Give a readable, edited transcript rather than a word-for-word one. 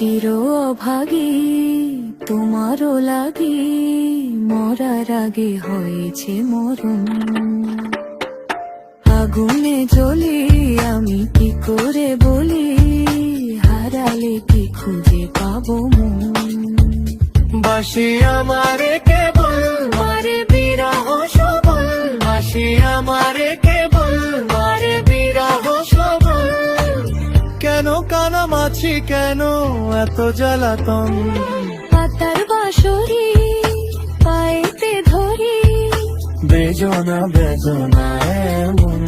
চির অভাগী তোমারও লাগি, মরার আগে হয়েছে মরণ। আগুনে জ্বলি আমি কি করে বলি, হারালে কি খুঁজে পাবো মন। বাসি আমারে কেবল মারে বিরহ সবল, বাসি আমারে কেবল মারে বিরহ সবল। কেন কানামাছি, কেন এত জ্বালাতন, পাতার বাঁশরি পায়েতে ধরি, বেজনা বেজনা এমন।